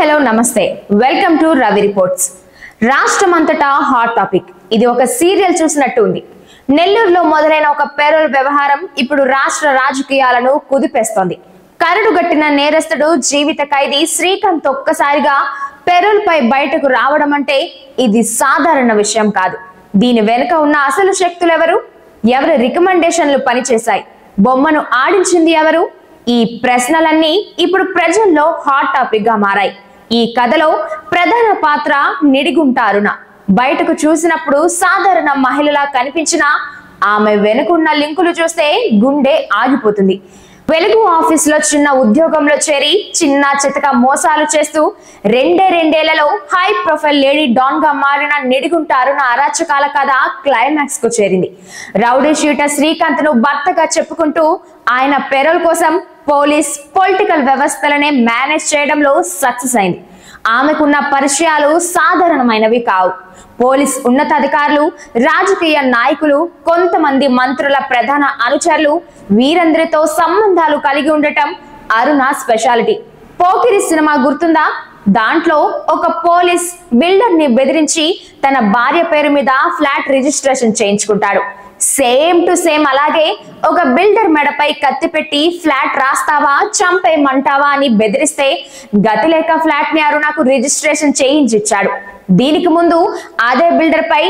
Hello నమస్తే welcome to Ravi reports. రాష్ట్రమంతటా hot topic. ఇది ఒక సీరియల్ చూసినట్టు ఉంది. నెల్లూరులో మొదలైన ఒక పేరోల్ వ్యవహారం ఇప్పుడు రాష్ట్ర రాజకీయాలను కుదిపేస్తోంది. కరడుగట్టిన నేరస్తుడు జీవిత ఖైదీ శ్రీకాంత్ ఒక్కసారిగా పేరోల్ పై బయటకు రావడం అంటే ఇది సాధారణ విషయం కాదు. దీని వెనుక ఉన్న అసలు శక్తులు ఎవరు? ఎవరి రికమెండేషన్లు పనిచేశాయి? బొమ్మను ఆడించింది ఎవరు? ఈ ప్రశ్నలన్నీ ఇప్పుడు ప్రజల్లో హాట్ టాపిక్ గా మారాయి. ఈ కథలో ప్రధాన పాత్ర నిడిగుంట అరుణ. బయటకు చూసినప్పుడు సాధారణ మహిళలా కనిపించిన ఆమె వెనుకున్న లింకులు చూస్తే గుండె ఆగిపోతుంది. వెలుగు ఆఫీస్ లో చిన్న ఉద్యోగంలో చేరి చిన్న చితక మోసాలు చేస్తూ రెండేళ్లలో హై ప్రొఫైల్ లేడీ డాన్ గా మారిన నిడిగుంట అరుణ అరాచకాల కథ క్లైమాక్స్ కు చేరింది. రౌడీ షీటర్ శ్రీకాంత్ ను భర్తగా చెప్పుకుంటూ ఆయన పెరోల్ కోసం పోలీస్ పొలిటికల్ వ్యవస్థలనే మేనేజ్ చేయడంలో సక్సెస్ అయింది. ఆమెకున్న పరిచయాలు సాధారణమైనవి కావు. పోలీస్ ఉన్నతాధికారులు, రాజకీయ నాయకులు, కొంతమంది మంత్రుల ప్రధాన అనుచరులు వీరందరితో సంబంధాలు కలిగి ఉండటం అరుణ స్పెషాలిటీ. పోకిరి సినిమా గుర్తుందా? దాంట్లో ఒక పోలీస్ బిల్డర్ ని బెదిరించి తన భార్య పేరు మీద ఫ్లాట్ రిజిస్ట్రేషన్ చేయించుకుంటాడు. సేమ్ టు సేమ్ అలాగే ఒక బిల్డర్ మెడపై కత్తి పెట్టి ఫ్లాట్ రాస్తావా చంపేయమంటావా అని బెదిరిస్తే గతిలేక ఫ్లాట్ ని అరుణకు రిజిస్ట్రేషన్ చేయించిచ్చాడు. దీనికి ముందు అదే బిల్డర్ పై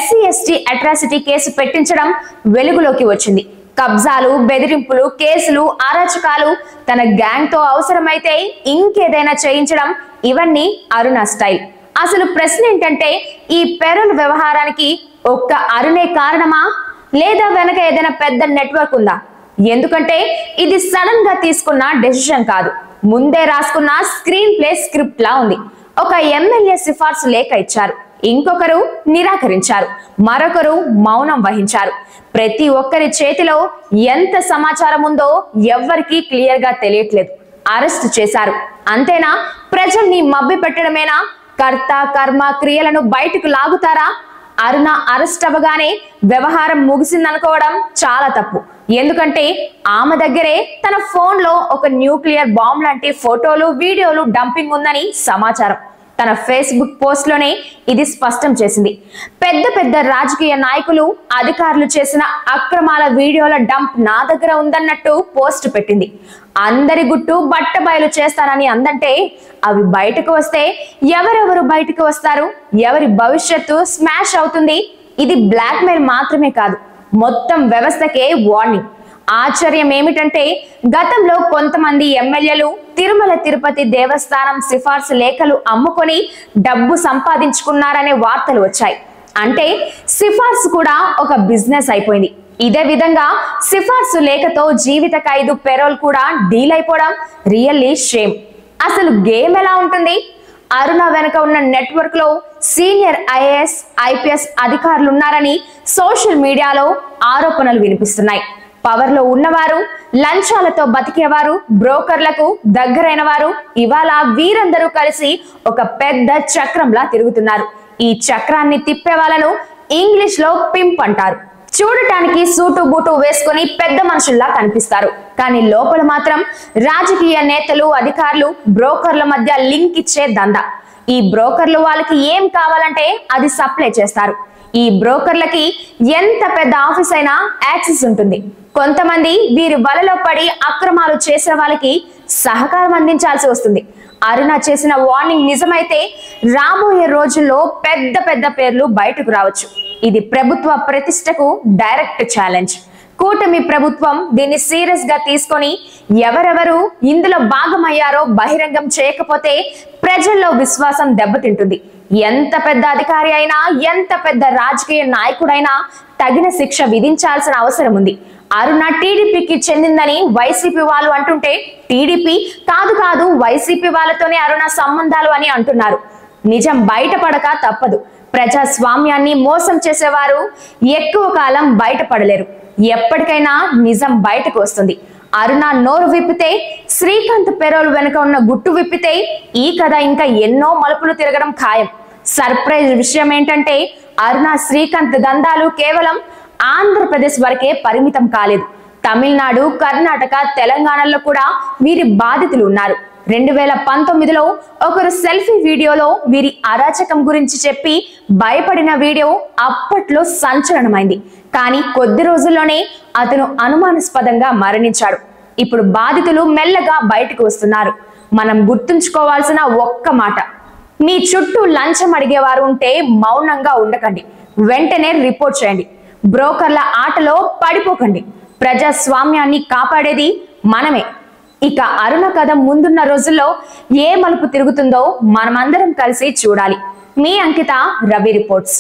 SC/ST అట్రాసిటీ కేసు పెట్టించడం వెలుగులోకి వచ్చింది. కబ్జాలు, బెదిరింపులు, కేసులు, అరాచకాలు, తన గ్యాంగ్ తో అవసరమైతే ఇంకేదైనా చేయించడం ఇవన్నీ అరుణ స్టైల్. అసలు ప్రశ్న ఏంటంటే ఈ పెరోల్ వ్యవహారానికి ఒక్క అరుణే కారణమా, లేదా వెనక ఏదైనా పెద్ద నెట్వర్క్ ఉందా? ఎందుకంటే ఇది సడన్ గా తీసుకున్న డెసిషన్ కాదు, ముందే రాసుకున్న స్క్రీన్ ప్లే స్క్రిప్ట్ లా ఉంది. ఒక ఎమ్మెల్యే సిఫార్సు లేఖ ఇచ్చారు, ఇంకొకరు నిరాకరించారు, మరొకరు మౌనం వహించారు. ప్రతి ఒక్కరి చేతిలో ఎంత సమాచారం ఉందో ఎవ్వరికీ క్లియర్ గా తెలియట్లేదు. అరెస్ట్ చేశారు అంతేనా? ప్రజల్ని మభ్య పెట్టడమేనా? కర్త కర్మ క్రియలను బయటకు లాగుతారా? అరుణ అరెస్ట్ అవ్వగానే వ్యవహారం ముగిసిందనుకోవడం చాలా తప్పు. ఎందుకంటే ఆమె దగ్గరే తన ఫోన్ లో ఒక న్యూక్లియర్ బాంబ్ లాంటి ఫోటోలు, వీడియోలు డంపింగ్ ఉందని సమాచారం. తన ఫేస్బుక్ పోస్ట్ లోనే ఇది స్పష్టం చేసింది. పెద్ద పెద్ద రాజకీయ నాయకులు, అధికారులు చేసిన అక్రమాల వీడియోల డంప్ నా దగ్గర ఉందన్నట్టు పోస్ట్ పెట్టింది. అందరి గుట్టు బట్టబయలు చేస్తానని అందంటే అవి బయటకు వస్తే ఎవరెవరు బయటకు వస్తారు? ఎవరి భవిష్యత్తు స్మాష్ అవుతుంది? ఇది బ్లాక్ మెయిల్ మాత్రమే కాదు, మొత్తం వ్యవస్థకే వార్నింగ్. ఆశ్చర్యం ఏమిటంటే గతంలో కొంతమంది ఎమ్మెల్యేలు తిరుమల తిరుపతి దేవస్థానం సిఫార్సు లేఖలు అమ్ముకొని డబ్బు సంపాదించుకున్నారనే వార్తలు వచ్చాయి. అంటే సిఫార్సు కూడా ఒక బిజినెస్ అయిపోయింది. ఇదే విధంగా సిఫార్సు లేఖతో జీవిత ఖైదు పెరోల్ కూడా డీల్ అయిపోవడం రియల్లీ షేమ్. అసలు గేమ్ ఎలా ఉంటుంది? అరుణ వెనుక ఉన్న నెట్వర్క్ లో సీనియర్ IAS, IPS అధికారులు ఉన్నారని సోషల్ మీడియాలో ఆరోపణలు వినిపిస్తున్నాయి. పవర్ లో ఉన్నవారు, లంచాలతో బతికేవారు, బ్రోకర్లకు దగ్గరైన వారు ఇవాళ వీరందరూ కలిసి ఒక పెద్ద చక్రంలా తిరుగుతున్నారు. ఈ చక్రాన్ని తిప్పే వాళ్ళను ఇంగ్లీష్ లో పింప్ అంటారు. చూడటానికి సూటు బూటు వేసుకొని పెద్ద మనుషుల్లా కనిపిస్తారు, కానీ లోపల మాత్రం రాజకీయ నేతలు, అధికారులు, బ్రోకర్ల మధ్య లింక్ ఇచ్చే దందా. ఈ బ్రోకర్లు వాళ్ళకి ఏం కావాలంటే అది సప్లై చేస్తారు. ఈ బ్రోకర్లకి ఎంత పెద్ద ఆఫీస్ అయినా యాక్సెస్ ఉంటుంది. కొంతమంది వీరి వలలో పడి అక్రమాలు చేసే వాళ్ళకి సహకారం అందించాల్సి వస్తుంది. అరుణ చేసిన వార్నింగ్ నిజమైతే రాబోయే రోజుల్లో పెద్ద పెద్ద పేర్లు బయటకు రావచ్చు. ఇది ప్రభుత్వ ప్రతిష్టకు డైరెక్ట్ ఛాలెంజ్. కూటమి ప్రభుత్వం దీన్ని సీరియస్ గా తీసుకొని ఎవరెవరు ఇందులో భాగమయ్యారో బహిరంగం చేయకపోతే ప్రజల్లో విశ్వాసం దెబ్బతింటుంది. ఎంత పెద్ద అధికారి అయినా, ఎంత పెద్ద రాజకీయ నాయకుడైనా తగిన శిక్ష విధించాల్సిన అవసరం ఉంది. అరుణ టీడీపీకి చెందిందని వైసీపీ వాళ్ళు అంటుంటే టీడీపీ కాదు వైసీపీ వాళ్ళతోనే అరుణ సంబంధాలు అని అంటున్నారు. నిజం బయటపడక తప్పదు. ప్రజాస్వామ్యాన్ని మోసం చేసేవారు ఎక్కువ కాలం బయటపడలేరు. ఎప్పటికైనా నిజం బయటకు వస్తుంది. అరుణ నోరు విప్పితే, శ్రీకాంత్ పెరోల్ వెనుక ఉన్న గుట్టు విప్పితే ఈ కథ ఇంకా ఎన్నో మలుపులు తిరగడం ఖాయం. సర్ప్రైజ్ విషయం ఏంటంటే అరుణ శ్రీకాంత్ దందాలు కేవలం ఆంధ్రప్రదేశ్ వరకే పరిమితం కాలేదు. తమిళనాడు, కర్ణాటక, తెలంగాణలో కూడా వీరి బాధితులు ఉన్నారు. 2019లో ఒకరు సెల్ఫీ వీడియోలో వీరి అరాచకం గురించి చెప్పి భయపడిన వీడియో అప్పట్లో సంచలనమైంది. కానీ కొద్ది రోజుల్లోనే అతను అనుమానాస్పదంగా మరణించాడు. ఇప్పుడు బాధితులు మెల్లగా బయటకు వస్తున్నారు. మనం గుర్తుంచుకోవాల్సిన ఒక్క మాట, మీ చుట్టూ లంచం అడిగేవారు ఉంటే మౌనంగా ఉండకండి, వెంటనే రిపోర్ట్ చేయండి. బ్రోకర్ల ఆటలో పడిపోకండి. ప్రజాస్వామ్యాన్ని కాపాడేది మనమే. ఇక అరుణ కథ ముందున్న రోజుల్లో ఏ మలుపు తిరుగుతుందో మనమందరం కలిసి చూడాలి. మీ అంకిత, రవి రిపోర్ట్స్.